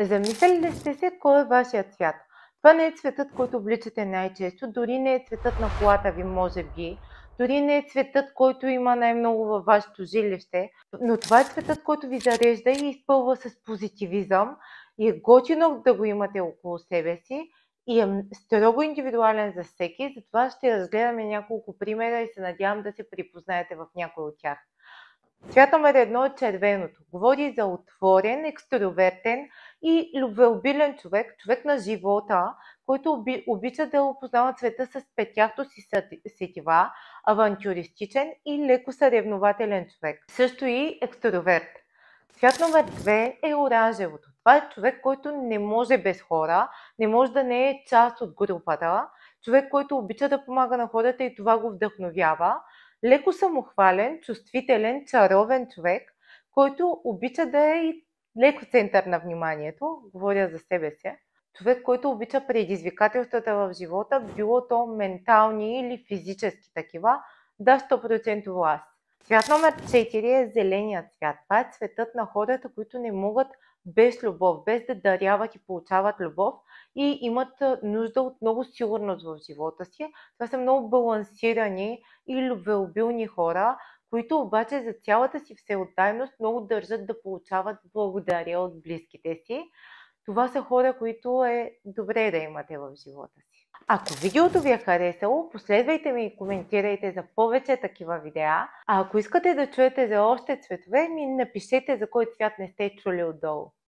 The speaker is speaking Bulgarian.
Замисляли ли сте се кой е вашият цвят? Това не е цветът, който обличате най-често, дори не е цветът на колата ви, може би, дори не е цветът, който има най-много във вашето жилище, но това е цветът, който ви зарежда и изпълва с позитивизъм и е готино да го имате около себе си и е строго индивидуален за всеки, затова ще разгледаме няколко примера и се надявам да се припознаете в някой от тях. Цвят номер 1 е червеното. Говори за отворен, екстровертен и любвеобилен човек, човек на живота, който обича да опознава света с петяхто си сетива, авантюристичен и леко съревнователен човек. Също и екстроверт. Цвят номер 2 е оранжевото. Това е човек, който не може без хора, не може да не е част от групата, човек, който обича да помага на хората и това го вдъхновява. Леко самохвален, чувствителен, чаровен човек, който обича да е и леко център на вниманието, говоря за себе си. Човек, който обича предизвикателствата в живота, било то ментални или физически такива, да 100% аз. Цвят номер 4 е зеленият цвят. Това е цветът на хората, които не могат без любов, без да даряват и получават любов и имат нужда от много сигурност в живота си. Това са много балансирани и любвеобилни хора, които обаче за цялата си всеотдайност много държат да получават благодаря от близките си. Това са хора, които е добре да имате в живота си. Ако видеото ви е харесало, последвайте ме и коментирайте за повече такива видеа. А ако искате да чуете за още цветове, ми напишете за кой цвят не сте чули отдолу.